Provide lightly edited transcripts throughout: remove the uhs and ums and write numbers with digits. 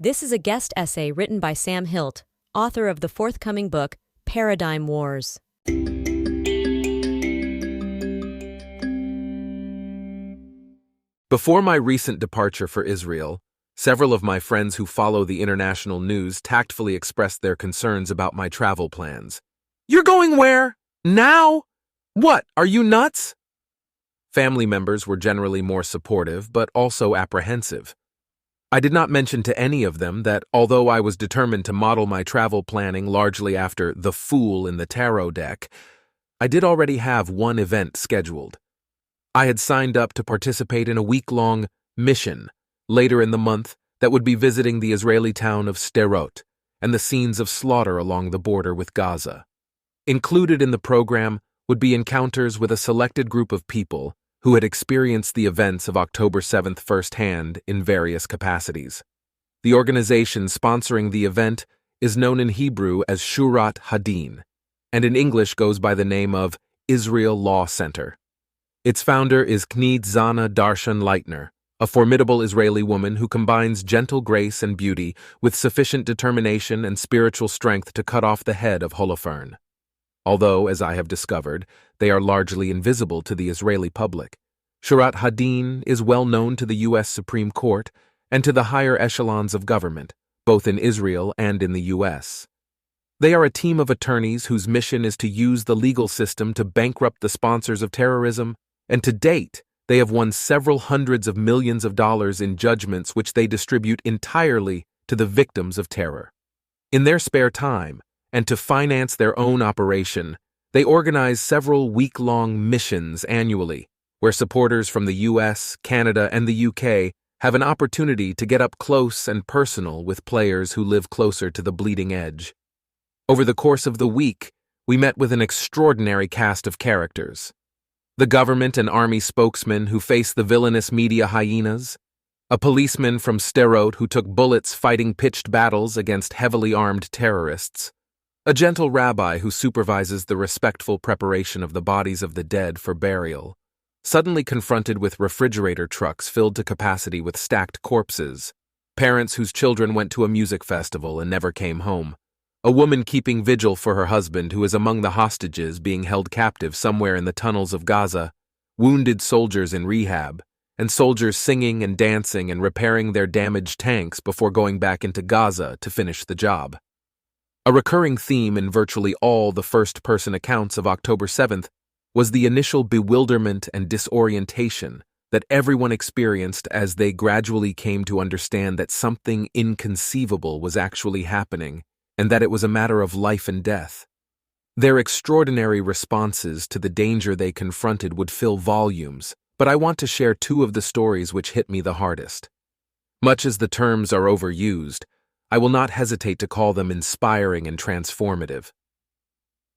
This is a guest essay written by Sam Hilt, author of the forthcoming book, Paradigm Wars. Before my recent departure for Israel, several of my friends who follow the international news tactfully expressed their concerns about my travel plans. "You're going where? Now? What, are you nuts?" Family members were generally more supportive, but also apprehensive. I did not mention to any of them that although I was determined to model my travel planning largely after the Fool in the tarot deck, I did already have one event scheduled. I had signed up to participate in a week-long mission later in the month that would be visiting the Israeli town of Sderot and the scenes of slaughter along the border with Gaza. Included in the program would be encounters with a selected group of people who had experienced the events of October 7th firsthand in various capacities. The organization sponsoring the event is known in Hebrew as Shurat Hadin, and in English goes by the name of Israel Law Center. Its founder is Knit Zana Darshan Leitner, a formidable Israeli woman who combines gentle grace and beauty with sufficient determination and spiritual strength to cut off the head of Holofernes. Although, as I have discovered, they are largely invisible to the Israeli public, Shurat Hadin is well known to the U.S. Supreme Court and to the higher echelons of government, both in Israel and in the U.S. They are a team of attorneys whose mission is to use the legal system to bankrupt the sponsors of terrorism, and to date, they have won several hundreds of millions of dollars in judgments which they distribute entirely to the victims of terror. In their spare time, and to finance their own operation, they organize several week-long missions annually, where supporters from the US, Canada, and the UK have an opportunity to get up close and personal with players who live closer to the bleeding edge. Over the course of the week, we met with an extraordinary cast of characters. The government and army spokesman who faced the villainous media hyenas, a policeman from Sderot who took bullets fighting pitched battles against heavily armed terrorists, a gentle rabbi who supervises the respectful preparation of the bodies of the dead for burial, suddenly confronted with refrigerator trucks filled to capacity with stacked corpses, parents whose children went to a music festival and never came home, a woman keeping vigil for her husband who is among the hostages being held captive somewhere in the tunnels of Gaza, wounded soldiers in rehab, and soldiers singing and dancing and repairing their damaged tanks before going back into Gaza to finish the job. A recurring theme in virtually all the first-person accounts of October 7th was the initial bewilderment and disorientation that everyone experienced as they gradually came to understand that something inconceivable was actually happening and that it was a matter of life and death. Their extraordinary responses to the danger they confronted would fill volumes, but I want to share two of the stories which hit me the hardest. Much as the terms are overused, I will not hesitate to call them inspiring and transformative.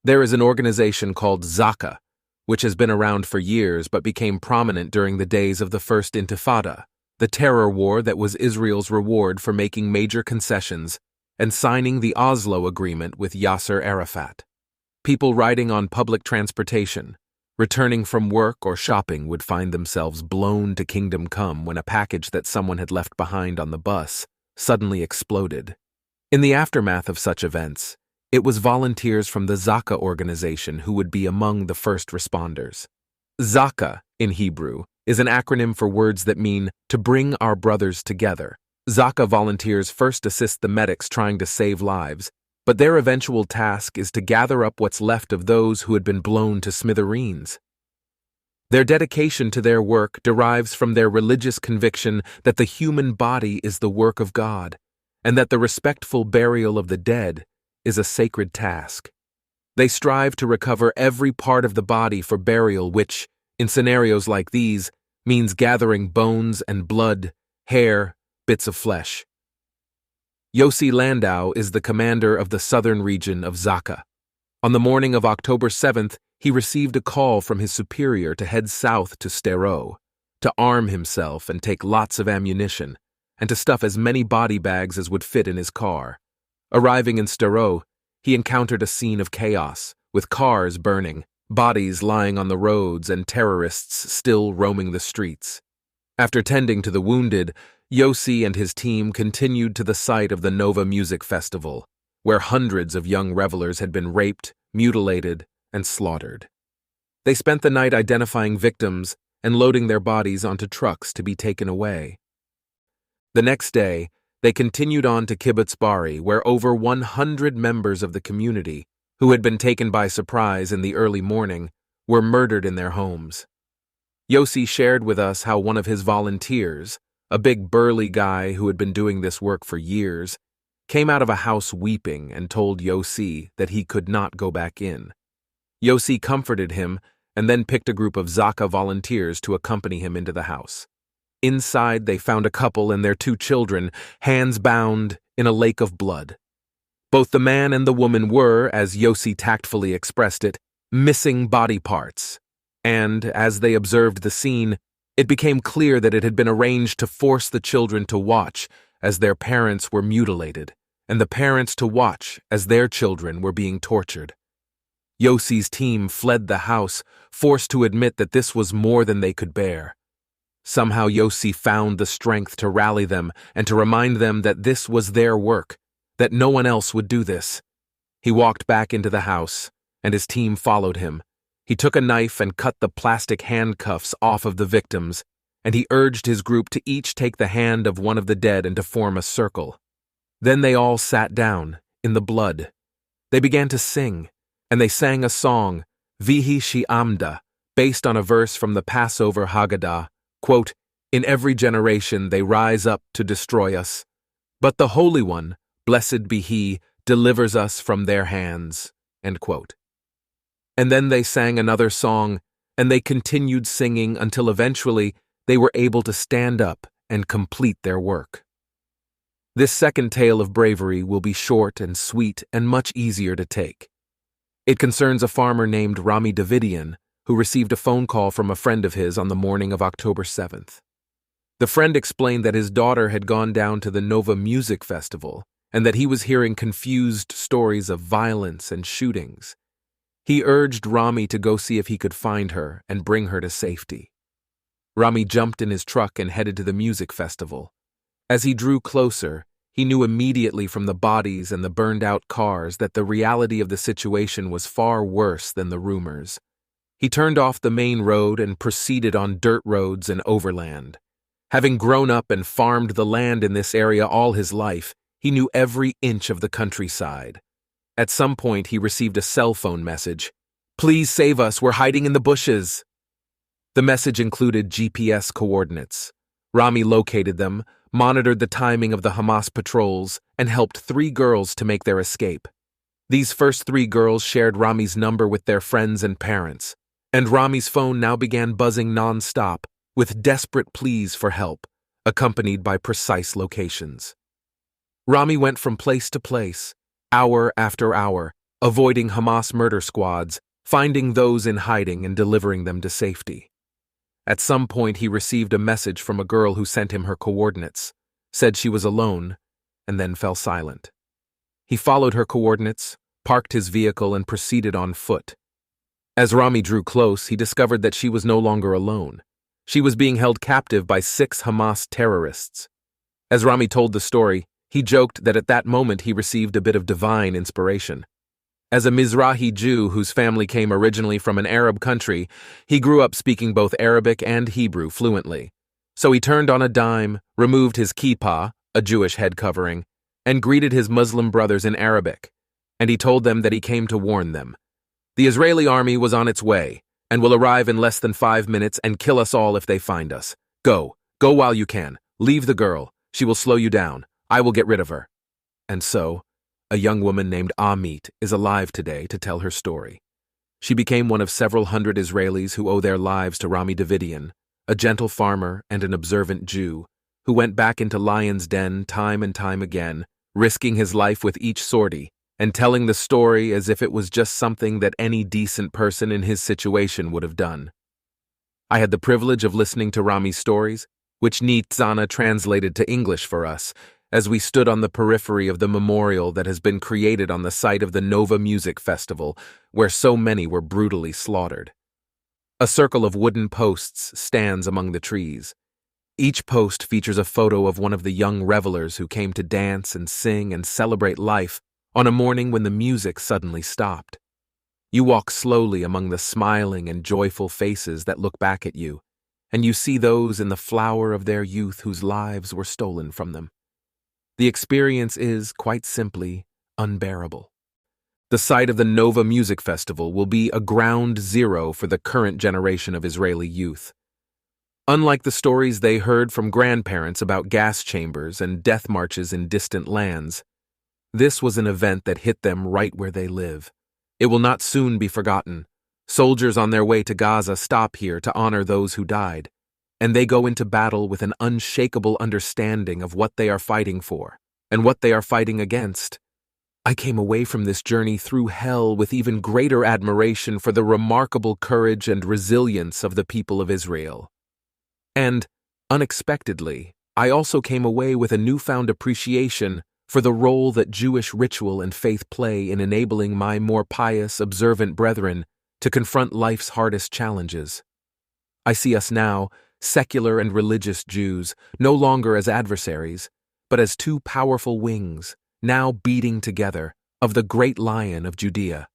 There is an organization called Zaka, which has been around for years but became prominent during the days of the First Intifada, the terror war that was Israel's reward for making major concessions and signing the Oslo Agreement with Yasser Arafat. People riding on public transportation, returning from work or shopping would find themselves blown to kingdom come when a package that someone had left behind on the bus suddenly exploded. In the aftermath of such events, it was volunteers from the Zaka organization who would be among the first responders. Zaka, in Hebrew, is an acronym for words that mean to bring our brothers together. Zaka volunteers first assist the medics trying to save lives, but their eventual task is to gather up what's left of those who had been blown to smithereens. Their dedication to their work derives from their religious conviction that the human body is the work of God, and that the respectful burial of the dead is a sacred task. They strive to recover every part of the body for burial, which, in scenarios like these, means gathering bones and blood, hair, bits of flesh. Yossi Landau is the commander of the southern region of Zaka. On the morning of October 7th, he received a call from his superior to head south to Sderot, to arm himself and take lots of ammunition, and to stuff as many body bags as would fit in his car. Arriving in Sderot, he encountered a scene of chaos, with cars burning, bodies lying on the roads, and terrorists still roaming the streets. After tending to the wounded, Yossi and his team continued to the site of the Nova Music Festival, where hundreds of young revelers had been raped, mutilated, and slaughtered. They spent the night identifying victims and loading their bodies onto trucks to be taken away. The next day, they continued on to Kibbutz Bari, where over 100 members of the community, who had been taken by surprise in the early morning, were murdered in their homes. Yossi shared with us how one of his volunteers, a big burly guy who had been doing this work for years, came out of a house weeping and told Yossi that he could not go back in. Yossi comforted him and then picked a group of Zaka volunteers to accompany him into the house. Inside, they found a couple and their 2 children, hands bound, in a lake of blood. Both the man and the woman were, as Yossi tactfully expressed it, missing body parts. And, as they observed the scene, it became clear that it had been arranged to force the children to watch as their parents were mutilated, and the parents to watch as their children were being tortured. Yossi's team fled the house, forced to admit that this was more than they could bear. Somehow Yossi found the strength to rally them and to remind them that this was their work, that no one else would do this. He walked back into the house, and his team followed him. He took a knife and cut the plastic handcuffs off of the victims, and he urged his group to each take the hand of one of the dead and to form a circle. Then they all sat down, in the blood. They began to sing, and they sang a song, Vihi She'amda, based on a verse from the Passover Haggadah, quote, "In every generation they rise up to destroy us, but the Holy One, blessed be He, delivers us from their hands," end quote. And then they sang another song, and they continued singing until eventually they were able to stand up and complete their work. This second tale of bravery will be short and sweet and much easier to take. It concerns a farmer named Rami Davidian, who received a phone call from a friend of his on the morning of October 7th. The friend explained that his daughter had gone down to the Nova Music Festival and that he was hearing confused stories of violence and shootings. He urged Rami to go see if he could find her and bring her to safety. Rami jumped in his truck and headed to the music festival. As he drew closer, he knew immediately from the bodies and the burned-out cars that the reality of the situation was far worse than the rumors. He turned off the main road and proceeded on dirt roads and overland. Having grown up and farmed the land in this area all his life, he knew every inch of the countryside. At some point, he received a cell phone message. "Please save us, we're hiding in the bushes." The message included GPS coordinates. Rami located them, monitored the timing of the Hamas patrols, and helped 3 girls to make their escape. These first 3 girls shared Rami's number with their friends and parents, and Rami's phone now began buzzing non-stop with desperate pleas for help, accompanied by precise locations. Rami went from place to place, hour after hour, avoiding Hamas murder squads, finding those in hiding and delivering them to safety. At some point, he received a message from a girl who sent him her coordinates, said she was alone, and then fell silent. He followed her coordinates, parked his vehicle, and proceeded on foot. As Rami drew close, he discovered that she was no longer alone. She was being held captive by 6 Hamas terrorists. As Rami told the story, he joked that at that moment he received a bit of divine inspiration. As a Mizrahi Jew whose family came originally from an Arab country, he grew up speaking both Arabic and Hebrew fluently. So he turned on a dime, removed his kippah, a Jewish head covering, and greeted his Muslim brothers in Arabic, and he told them that he came to warn them. The Israeli army was on its way, and will arrive in less than 5 minutes and kill us all if they find us. Go while you can. Leave the girl. She will slow you down. I will get rid of her. And so, a young woman named Amit is alive today to tell her story. She became one of several hundred Israelis who owe their lives to Rami Davidian, a gentle farmer and an observant Jew, who went back into Lion's Den time and time again, risking his life with each sortie, and telling the story as if it was just something that any decent person in his situation would have done. I had the privilege of listening to Rami's stories, which Nitzana translated to English for us, as we stood on the periphery of the memorial that has been created on the site of the Nova Music Festival, where so many were brutally slaughtered. A circle of wooden posts stands among the trees. Each post features a photo of one of the young revelers who came to dance and sing and celebrate life on a morning when the music suddenly stopped. You walk slowly among the smiling and joyful faces that look back at you, and you see those in the flower of their youth whose lives were stolen from them. The experience is, quite simply, unbearable. The site of the Nova Music Festival will be a ground zero for the current generation of Israeli youth. Unlike the stories they heard from grandparents about gas chambers and death marches in distant lands, this was an event that hit them right where they live. It will not soon be forgotten. Soldiers on their way to Gaza stop here to honor those who died, and they go into battle with an unshakable understanding of what they are fighting for and what they are fighting against. I came away from this journey through hell with even greater admiration for the remarkable courage and resilience of the people of Israel. And, unexpectedly, I also came away with a newfound appreciation for the role that Jewish ritual and faith play in enabling my more pious, observant brethren to confront life's hardest challenges. I see us now, secular and religious Jews, no longer as adversaries, but as two powerful wings, now beating together, of the great Lion of Judea.